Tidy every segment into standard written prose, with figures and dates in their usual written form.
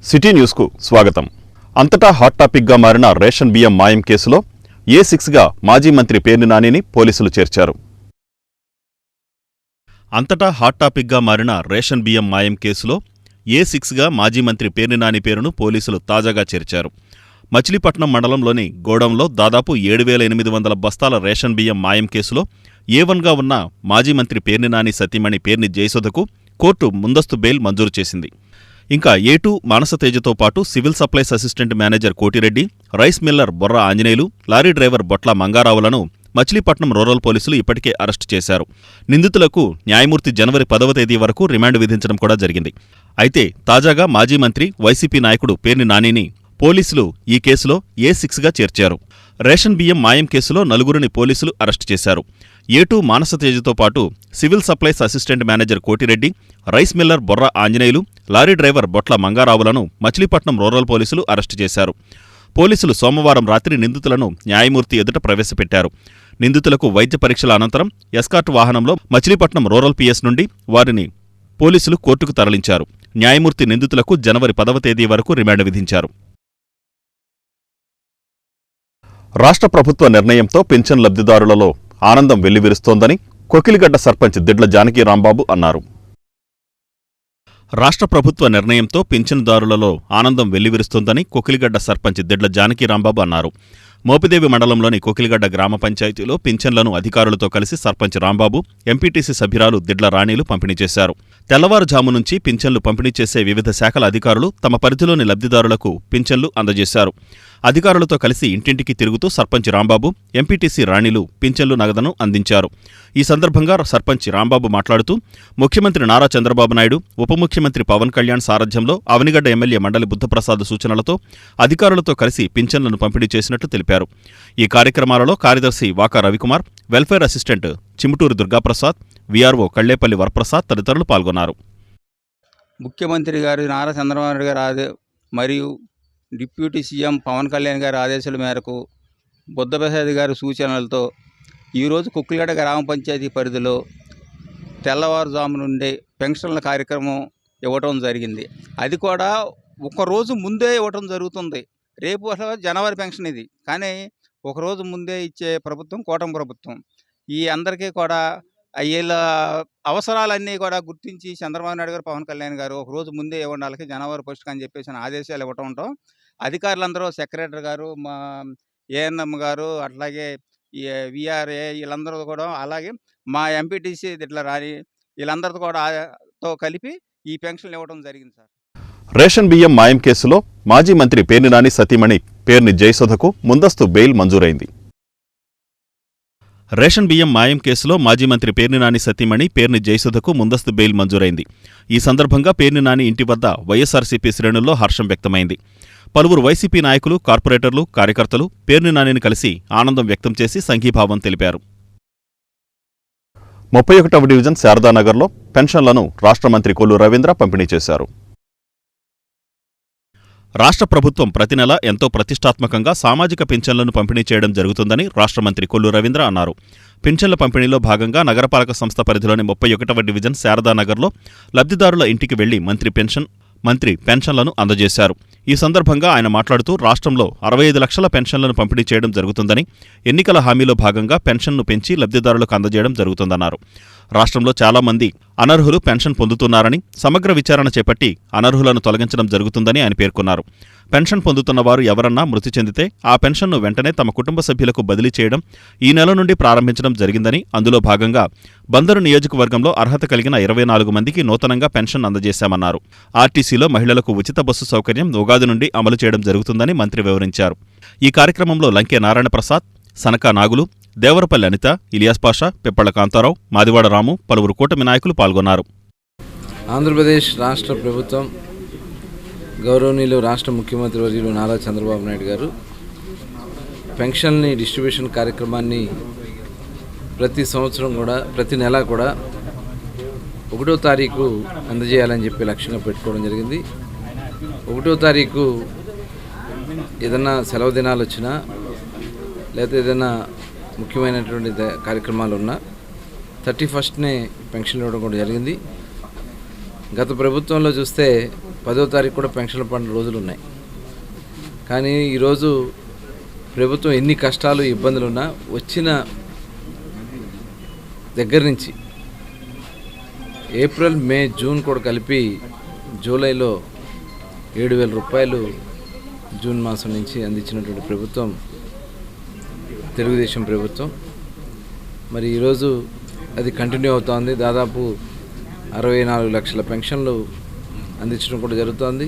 City న్యూస్కు స్వాగతం. అంతటా హాట్ టాపిక్గా మారిన రేషన్ బియ్యం మాయం కేసులో A6గా మాజీ మంత్రి పేర్ని నానిని పోలీసులు చేర్చారు. అంతటా హాట్ టాపిక్గా మారిన రేషన్ బియ్యం మాయం కేసులో A6గా మాజీ మంత్రి పేర్ని నాని పేరును పోలీసులు తాజాగా చేర్చారు. మచిలీపట్నం మండలంలోని గోడంలో దాదాపు 7,800 బస్తాల రేషన్ బియ్యం మాయం కేసులో A1గా ఉన్న మాజీ మంత్రి పేర్ని నాని సతీమణి పేర్ని జయసుధకు కోర్టు ముందస్తు బెయిల్ మంజూరు చేసింది. ఇంకా A2 మానసతేజతో పాటు civil supplies assistant manager Kotireddy, rice miller Borra Anjaneyulu, lorry driver Botla మంగారావులను మచిలీపట్నం రూరల్ పోలీసులు ఇప్పటికే అరెస్టు చేశారు. నిందితులకు న్యాయమూర్తి జనవరి 10వ తేదీ వరకు రిమాండ్ విధించడం కూడా జరిగింది. అయితే తాజాగా మాజీ మంత్రి, వైసీపీ నాయకుడు పేర్ని నానిని పోలీసులు ఈ కేసులో A6గా చేర్చారు. రేషన్ బియ్యం మాయం కేసులో 4గురిని పోలీసులు అరెస్టు చేశారు. A2 మానసతేజతో పాటు civil supplies assistant manager Kotireddy, rice miller Borra Anjaneyulu, lorry driver Botla మంగారావులను మచిలీపట్నం రూరల్ పోలీసులు అరెస్టు చేశారు. పోలీసులు సోమవారం రాత్రి నిందితులను న్యాయమూర్తి ఎదుట ప్రవేశపెట్టారు. నిందితులకు వైద్య పరీక్షల అనంతరం ఎస్కార్ట్ వాహనంలో మచిలీపట్నం రూరల్ PS నుండి వారిని పోలీసులు కోర్టుకు తరలించారు. న్యాయమూర్తి నిందితులకు జనవరి 10వ తేదీ వరకు రిమాండ్ విధించారు. రాష్ట్ర ప్రభుత్వ నిర్ణయంతో పింఛన్ లబ్ధిదారులలో ఆనందం వెల్లివిరుస్తోందని కొకిలిగడ్డ సర్పంచ్ దిడ్ల జానకి రాంబాబు అన్నారు. రాష్ట్ర ప్రభుత్వ నిర్ణయంతో పింఛనుదారులలో ఆనందం వెల్లివిరుస్తోందని కొకిలిగడ్డ సర్పంచ్ దిడ్ల జానకి రాంబాబు అన్నారు. మోపిదేవి మండలంలోని కొకిలిగడ్డ గ్రామ పంచాయతీలో పింఛన్లను అధికారులతో కలిసి సర్పంచ్ రాంబాబు, ఎంపీటీసీ సభ్యురాలు దిడ్ల రాణీలు పంపిణీ చేశారు. తెల్లవారుజాము నుంచి పింఛన్లు పంపిణీ చేసే వివిధ శాఖల అధికారులు తమ పరిధిలోని లబ్ధిదారులకు పింఛన్లు అందజేశారు. అధికారులతో కలిసి ఇంటింటికి తిరుగుతూ సర్పంచ్ రాంబాబు, ఎంపీటీసీ రాణీలు పింఛన్లు నగదును అందించారు. ఈ సందర్భంగా సర్పంచ్ రాంబాబు మాట్లాడుతూ ముఖ్యమంత్రి నారా చంద్రబాబు నాయుడు, ఉప ముఖ్యమంత్రి పవన్ కళ్యాణ్ సారథ్యంలో అవనిగడ్డ ఎమ్మెల్యే మండలి బుద్ధప్రసాద్ సూచనలతో అధికారులతో కలిసి పింఛన్లను పంపిణీ చేసినట్లు తెలిపారు. ఈ కార్యక్రమాలలో కార్యదర్శి Vaka Ravikumar, welfare assistant Chimuturi Durgaprasad, VRO Kallepalli Varaprasad తదితరులు పాల్గొన్నారు. ముఖ్యమంత్రి గారు నారా చంద్రబాబు నాయుడు గారు మరియు డిప్యూటీ సీఎం పవన్ కళ్యాణ్ గారి ఆదేశాల మేరకు బుద్ధప్రసాద్ గారి సూచనలతో ఈరోజు కుక్కిలిగడ్డ గ్రామ పంచాయతీ పరిధిలో తెల్లవారుజాము నుండి పెన్షన్ల కార్యక్రమం ఇవ్వటం జరిగింది. అది కూడా ఒకరోజు ముందే ఇవ్వటం జరుగుతుంది. రేపు అసలు జనవరి పెన్షన్ ఇది, కానీ ఒకరోజు ముందే ఇచ్చే ప్రభుత్వం కూటమి ప్రభుత్వం. ఈ అందరికీ కూడా వీళ్ళ అవసరాలన్నీ కూడా గుర్తించి చంద్రబాబు నాయుడు గారు, పవన్ కళ్యాణ్ గారు ఒకరోజు ముందే ఇవ్వండి వాళ్ళకి జనవరి 1 అని చెప్పేసి ఆదేశాలు ఇవ్వటంతో అధికారులందరూ, సెక్రటరీ గారు, మా ANM గారు, అట్లాగే VRA వీళ్ళందరూ కూడా, అలాగే మా ఎంపీటీసీ ఇట్లా రాని వీళ్ళందరితో కూడా తో కలిపి ఈ పెన్షన్లు ఇవ్వడం జరిగింది సార్. రేషన్ బియ్యం మాయం కేసులో మాజీ మంత్రి పేర్ని నాని సతీమణి పేర్ని జయసుధకు ముందస్తు బెయిల్ మంజూరైంది. రేషన్ బియ్యం మాయం కేసులో మాజీ మంత్రి పేర్ని నాని సతీమణి పేర్ని జయసుధకు ముందస్తు బెయిల్ మంజూరైంది. ఈ సందర్భంగా పేర్ని నాని ఇంటి వద్ద వైఎస్ఆర్సీపీ శ్రేణుల్లో హర్షం వ్యక్తమైంది. పలువురు వైసీపీ నాయకులు, కార్పొరేటర్లు, కార్యకర్తలు పేర్ని నానిని కలిసి ఆనందం వ్యక్తం చేసి సంఘీభావం తెలిపారు. 31వ డివిజన్ శారదానగర్లో పెన్షన్లను రాష్ట్ర మంత్రి కొల్లు రవీంద్ర పంపిణీ చేశారు. రాష్ట్ర ప్రభుత్వం ప్రతి నెల ఎంతో ప్రతిష్టాత్మకంగా సామాజిక పింఛన్లను పంపిణీ చేయడం జరుగుతుందని రాష్ట్ర మంత్రి కొల్లు రవీంద్ర అన్నారు. పింఛన్ల పంపిణీలో భాగంగా నగరపాలక సంస్థ పరిధిలోని 31వ డివిజన్ శారదానగర్లో లబ్ధిదారుల ఇంటికి వెళ్లి మంత్రి పెన్షన్లను అందజేశారు. ఈ సందర్భంగా ఆయన మాట్లాడుతూ రాష్ట్రంలో 65 లక్షల పెన్షన్లను పంపిణీ చేయడం జరుగుతుందని, ఎన్నికల హామీలో భాగంగా పెన్షన్ను పెంచి లబ్ధిదారులకు అందజేయడం జరుగుతుందన్నారు. రాష్ట్రంలో చాలా మంది అనర్హులు పెన్షన్ పొందుతున్నారని, సమగ్ర విచారణ చేపట్టి అనర్హులను తొలగించడం జరుగుతుందని ఆయన పేర్కొన్నారు. పెన్షన్ పొందుతున్న వారు ఎవరన్నా మృతి చెందితే ఆ పెన్షన్ను వెంటనే తమ కుటుంబ సభ్యులకు బదిలీ చేయడం ఈ నెల నుండి ప్రారంభించడం జరిగిందని, అందులో భాగంగా బందరు నియోజకవర్గంలో అర్హత కలిగిన 24 మందికి నూతనంగా పెన్షన్ అందజేశామన్నారు. ఆర్టీసీలో మహిళలకు ఉచిత బస్సు సౌకర్యం ఉగాది నుండి అమలు చేయడం జరుగుతుందని మంత్రి వివరించారు. ఈ కార్యక్రమంలో లంకే నారాయణప్రసాద్, సనకా నాగులు, దేవరపల్లి అనిత, ఇలియాస్ పాషా, పిప్పళ్ల కాంతారావు, మాదివాడ రాము, పలువురు కూటమి నాయకులు పాల్గొన్నారు. ఆంధ్రప్రదేశ్ రాష్ట్ర ప్రభుత్వం గౌరవనీయులు రాష్ట్ర ముఖ్యమంత్రి వర్యులు నారా చంద్రబాబు నాయుడు గారు పెన్షన్ని డిస్ట్రిబ్యూషన్ కార్యక్రమాన్ని ప్రతి సంవత్సరం కూడా, ప్రతి నెల కూడా 1వ తారీఖు అందజేయాలని చెప్పి లక్ష్యంగా పెట్టుకోవడం జరిగింది. 1వ తారీఖు ఏదన్నా సెలవు దినాలు వచ్చినా, లేకపోతే ఏదైనా ముఖ్యమైనటువంటి కార్యక్రమాలు ఉన్నా 31నే పెన్షన్ ఇవ్వడం కూడా జరిగింది. గత ప్రభుత్వంలో చూస్తే 10వ తారీఖు కూడా పెన్షన్లు పడిన రోజులు ఉన్నాయి. కానీ ఈరోజు ప్రభుత్వం ఎన్ని కష్టాలు ఇబ్బందులున్నా వచ్చిన దగ్గర నుంచి ఏప్రిల్, మే, జూన్ కూడా కలిపి జూలైలో 7,000 రూపాయలు జూన్ మాసం నుంచి అందించినటువంటి ప్రభుత్వం తెలుగుదేశం ప్రభుత్వం. మరి ఈరోజు అది కంటిన్యూ అవుతోంది. దాదాపు 64 లక్షల పెన్షన్లు అందించడం కూడా జరుగుతోంది.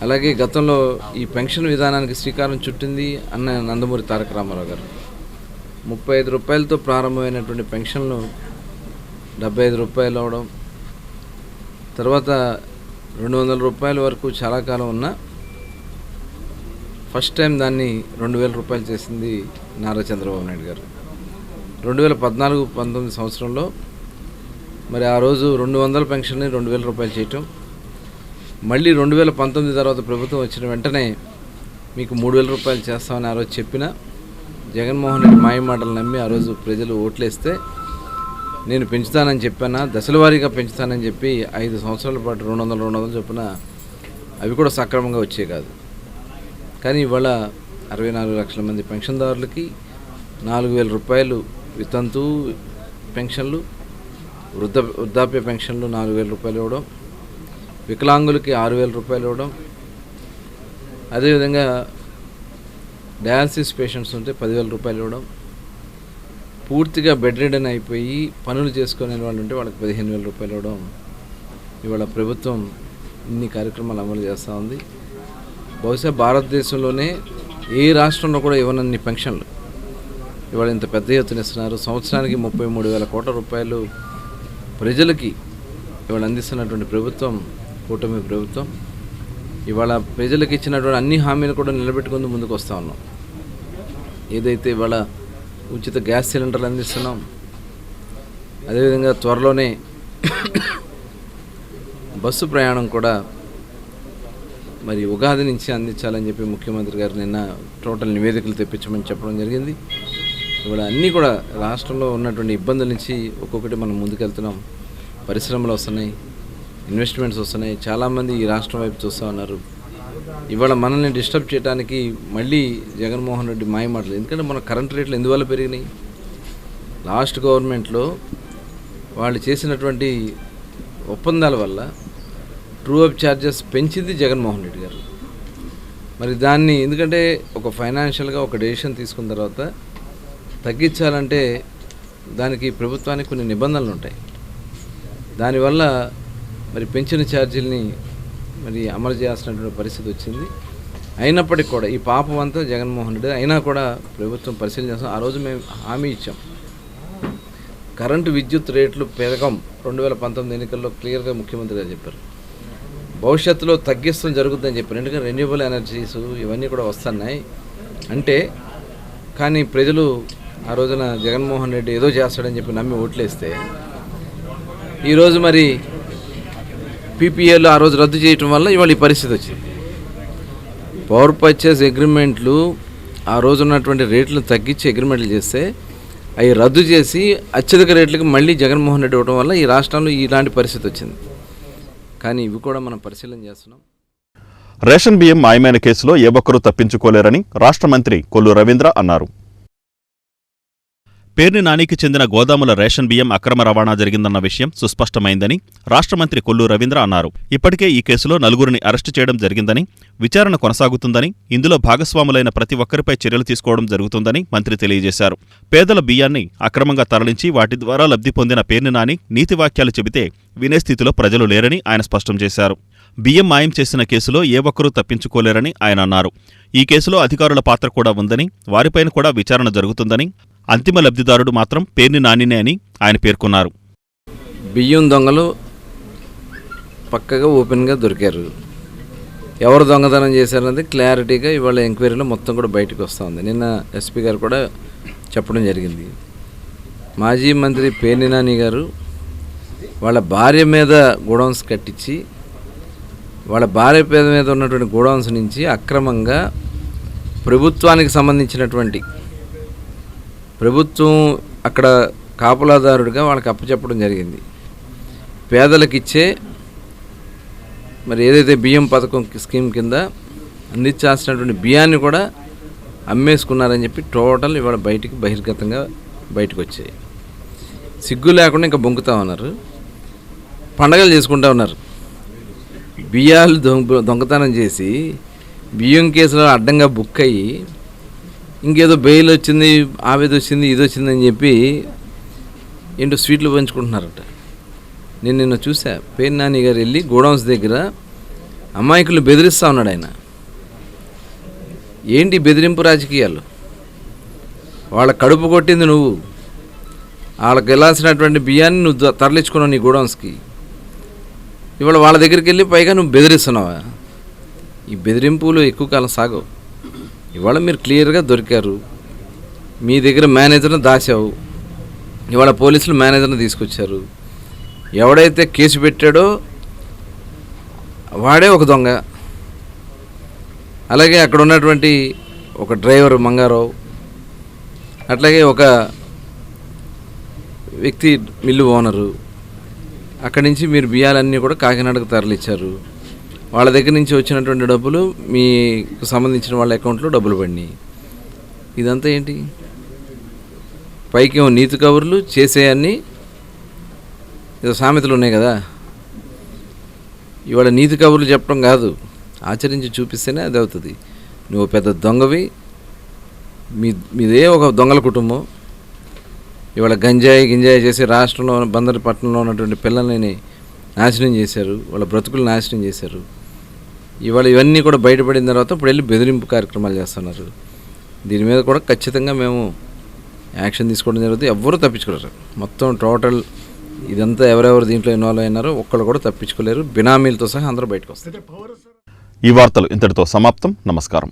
అలాగే గతంలో ఈ పెన్షన్ విధానానికి శ్రీకారం చుట్టింది అన్న నందమూరి తారక రామారావు గారు. 35 రూపాయలతో ప్రారంభమైనటువంటి పెన్షన్లు 75 రూపాయలు అవడం, తర్వాత 200 రూపాయల వరకు చాలా కాలం ఉన్న ఫస్ట్ టైం దాన్ని 2,000 రూపాయలు చేసింది నారా చంద్రబాబు నాయుడు గారు. 2014-19 సంవత్సరంలో మరి ఆ రోజు 200 పెన్షన్ని 2,000 రూపాయలు చేయటం, మళ్ళీ 2019 తర్వాత ప్రభుత్వం వచ్చిన వెంటనే మీకు 3,000 రూపాయలు చేస్తామని ఆ రోజు చెప్పిన జగన్మోహన్ రెడ్డి మాయ మాటలు నమ్మి ఆ రోజు ప్రజలు ఓట్లేస్తే నేను పెంచుతానని చెప్పానా, దశల వారీగా పెంచుతానని చెప్పి 5 సంవత్సరాల పాటు 200 చొప్పున అవి కూడా సక్రమంగా వచ్చే కాదు. కానీ ఇవాళ 64 లక్షల మంది పెన్షన్దారులకి 4,000 రూపాయలు వితంతు పెన్షన్లు, వృద్ధాప్య పెన్షన్లు 4,000 రూపాయలు ఇవ్వడం, వికలాంగులకి 6,000 రూపాయలు ఇవ్వడం, అదేవిధంగా డయాలసిస్ పేషెంట్స్ ఉంటే 10,000 రూపాయలు ఇవ్వడం, పూర్తిగా బెడ్ రిడన్ అయిపోయి పనులు చేసుకునే వాళ్ళు ఉంటే వాళ్ళకి 15,000 రూపాయలు ఇవ్వడం. ఇవాళ ప్రభుత్వం ఇన్ని కార్యక్రమాలు అమలు చేస్తూ ఉంది. బహుశా భారతదేశంలోనే ఏ రాష్ట్రంలో కూడా ఇవ్వనన్ని పెన్షన్లు ఇవాళ ఇంత పెద్ద ఎత్తున ఇస్తున్నారు. సంవత్సరానికి 33,000 కోట్ల రూపాయలు ప్రజలకి ఇవాళ అందిస్తున్నటువంటి ప్రభుత్వం కూటమి ప్రభుత్వం. ఇవాళ ప్రజలకు ఇచ్చినటువంటి అన్ని హామీలు కూడా నిలబెట్టుకుంటూ ముందుకు వస్తూ ఉన్నాం. ఏదైతే ఇవాళ ఉచిత గ్యాస్ సిలిండర్లు అందిస్తున్నాం, అదేవిధంగా త్వరలోనే బస్సు ప్రయాణం కూడా మరి ఉగాది నుంచి అందించాలని చెప్పి ముఖ్యమంత్రి గారు నిన్న టోటల్ నివేదికలు తెప్పించమని చెప్పడం జరిగింది. ఇవాళ అన్నీ కూడా రాష్ట్రంలో ఉన్నటువంటి ఇబ్బందుల నుంచి ఒక్కొక్కటి మనం ముందుకెళ్తున్నాం. పరిశ్రమలు వస్తున్నాయి, ఇన్వెస్ట్మెంట్స్ వస్తున్నాయి, చాలామంది ఈ రాష్ట్రం వైపు చూస్తూ ఉన్నారు. ఇవాళ మనల్ని డిస్టర్బ్ చేయడానికి మళ్ళీ జగన్మోహన్ రెడ్డి మాయ మాటలు. ఎందుకంటే మన కరెంట్ రేట్లు ఎందువల్ల పెరిగినాయి? లాస్ట్ గవర్నమెంట్లో వాళ్ళు చేసినటువంటి ఒప్పందాల వల్ల ట్రూ అప్ ఛార్జెస్ పెంచింది జగన్మోహన్ రెడ్డి గారు. మరి దాన్ని ఎందుకంటే ఒక ఫైనాన్షియల్గా ఒక డెసిషన్ తీసుకున్న తర్వాత తగ్గించాలంటే దానికి ప్రభుత్వానికి కొన్ని నిబంధనలు ఉంటాయి. దానివల్ల మరి పెంచిన ఛార్జీలని మరి అమలు చేయాల్సినటువంటి పరిస్థితి వచ్చింది. అయినప్పటికీ కూడా ఈ పాపం అంతా జగన్మోహన్ రెడ్డి అయినా కూడా ప్రభుత్వం పరిశీలన చేస్తాం. ఆ రోజు మేము హామీ ఇచ్చాం, కరెంటు విద్యుత్ రేట్లు పెరగం 2019 ఎన్నికల్లో క్లియర్గా ముఖ్యమంత్రి గారు చెప్పారు. భవిష్యత్తులో తగ్గిస్తాం జరుగుతుందని చెప్పారు. ఎందుకంటే రెన్యూబుల్ ఎనర్జీస్ ఇవన్నీ కూడా వస్తున్నాయి అంటే. కానీ ప్రజలు ఆ రోజున జగన్మోహన్ రెడ్డి ఏదో చేస్తాడని చెప్పి నమ్మి ఓట్లేస్తే ఈరోజు మరి పీపీఏలు ఆ రోజు రద్దు చేయటం వల్ల ఇవాళ ఈ పరిస్థితి వచ్చింది. పవర్ పర్చేస్ అగ్రిమెంట్లు ఆ రోజు ఉన్నటువంటి రేట్లను తగ్గించి అగ్రిమెంట్లు చేస్తే అవి రద్దు చేసి అత్యధిక రేట్లకు మళ్ళీ జగన్మోహన్ రెడ్డి ఇవ్వడం వల్ల ఈ రాష్ట్రంలో ఇలాంటి పరిస్థితి వచ్చింది. కానీ ఇవి కూడా మనం పరిశీలన చేస్తున్నాం. రేషన్ బియ్యం మాయమైన కేసులో ఏ ఒక్కరూ తప్పించుకోలేరని రాష్ట్ర మంత్రి కొల్లు రవీంద్ర అన్నారు. పేర్ని నానికి చెందిన గోదాముల రేషన్ బియ్యం అక్రమ రవాణా జరిగిందన్న విషయం సుస్పష్టమైందని రాష్ట్ర మంత్రి కొల్లు రవీంద్ర అన్నారు. ఇప్పటికే ఈ కేసులో 4 అరెస్టు చేయడం జరిగిందని, విచారణ కొనసాగుతుందని, ఇందులో భాగస్వాములైన ప్రతి ఒక్కరిపై చర్యలు తీసుకోవడం జరుగుతుందని మంత్రి తెలియజేశారు. పేదల బియ్యాన్ని అక్రమంగా తరలించి వాటి ద్వారా లబ్ధి పొందిన పేర్ని నాని నీతి వాక్యాలు చెబితే వినే స్థితిలో ప్రజలు లేరని ఆయన స్పష్టం చేశారు. బియ్యం మాయం చేసిన కేసులో ఏ ఒక్కరూ తప్పించుకోలేరని ఆయన అన్నారు. ఈ కేసులో అధికారుల పాత్ర కూడా ఉందని, వారిపైన కూడా విచారణ జరుగుతుందని, అంతిమ లబ్ధిదారుడు మాత్రం పేర్ని నానినే అని ఆయన పేర్కొన్నారు. బియ్యం దొంగలు పక్కగా ఓపెన్గా దొరికారు. ఎవరు దొంగతనం చేశారన్నది క్లారిటీగా ఇవాళ ఎంక్వైరీలో మొత్తం కూడా బయటకు వస్తుంది. నిన్న ఎస్పీ గారు కూడా చెప్పడం జరిగింది. మాజీ మంత్రి పేర్ని నాని గారు వాళ్ళ భార్య మీద గోడౌన్స్ కట్టించి వాళ్ళ భార్య పేద మీద ఉన్నటువంటి గోడౌన్స్ నుంచి అక్రమంగా ప్రభుత్వానికి సంబంధించినటువంటి ప్రభుత్వం అక్కడ కాపలాదారుడిగా వాళ్ళకి అప్పచెప్పడం జరిగింది. పేదలకిచ్చే మరి ఏదైతే బియ్యం పథకం స్కీమ్ కింద అందించాల్సినటువంటి బియ్యాన్ని కూడా అమ్మేసుకున్నారని చెప్పి టోటల్ ఇవాళ బహిర్గతంగా బయటకు వచ్చాయి. సిగ్గు లేకుండా ఇంకా బొంకుతా ఉన్నారు, పండగలు చేసుకుంటా ఉన్నారు. బియ్యాలు దొంగతనం చేసి బియ్యం కేసులో అడ్డంగా బుక్ అయ్యి ఇంకేదో బెయిల్ వచ్చింది, ఆవేది వచ్చింది, ఇది వచ్చిందని చెప్పి ఏంటో స్వీట్లు పంచుకుంటున్నారట. నేను నిన్న చూసా, పేరు నాని గారు వెళ్ళి గోడౌన్స్ దగ్గర అమాయకులు బెదిరిస్తూ ఉన్నాడు ఆయన. ఏంటి బెదిరింపు రాజకీయాలు? వాళ్ళ కడుపు కొట్టింది నువ్వు, వాళ్ళకి వెళ్ళాల్సినటువంటి బియ్యాన్ని నువ్వు తరలించుకున్నావు నీ గోడౌన్స్కి. ఇవాళ వాళ్ళ దగ్గరికి వెళ్ళి పైగా నువ్వు బెదిరిస్తున్నావా? ఈ బెదిరింపులు ఎక్కువ కాలం సాగవు. ఇవాళ మీరు క్లియర్గా దొరికారు, మీ దగ్గర మేనేజర్ని దాచావు, ఇవాళ పోలీసులు మేనేజర్ని తీసుకొచ్చారు. ఎవడైతే కేసు పెట్టాడో వాడే ఒక దొంగ. అలాగే అక్కడ ఉన్నటువంటి ఒక డ్రైవర్ మంగారావు, అట్లాగే ఒక వ్యక్తి మిల్లు ఓనరు, అక్కడి నుంచి మీరు బియ్యాలన్నీ కూడా కాకినాడకు తరలిచ్చారు. వాళ్ళ దగ్గర నుంచి వచ్చినటువంటి డబ్బులు మీకు సంబంధించిన వాళ్ళ అకౌంట్లో డబ్బులు పడినాయి. ఇదంతా ఏంటి? పైకేమో నీతి కబుర్లు చేసేయన్నీ ఏదో సామెతలు ఉన్నాయి కదా. ఇవాళ నీతి కబుర్లు చెప్పడం కాదు, ఆచరించి చూపిస్తేనే అది అవుతుంది. నువ్వు పెద్ద దొంగవి, మీదే ఒక దొంగల కుటుంబం. ఇవాళ గింజాయి చేసి రాష్ట్రంలో బందరు పట్టణంలో ఉన్నటువంటి పిల్లల్ని నాశనం చేశారు, వాళ్ళ బ్రతుకులు నాశనం చేశారు. ఇవాళ ఇవన్నీ కూడా బయటపడిన తర్వాత ఇప్పుడు వెళ్ళి బెదిరింపు కార్యక్రమాలు చేస్తున్నారు. దీని మీద కూడా ఖచ్చితంగా మేము యాక్షన్ తీసుకోవడం జరుగుతుంది. ఎవ్వరూ తప్పించుకోలేరు. మొత్తం టోటల్ ఇదంతా ఎవరెవరు దీంట్లో ఇన్వాల్వ్ అయినారో ఒక్కళ్ళు కూడా తప్పించుకోలేరు. బినామీలతో సహా అందరూ బయటకు వస్తారు. ఈ వార్తలు ఇంతటితో సమాప్తం. నమస్కారం.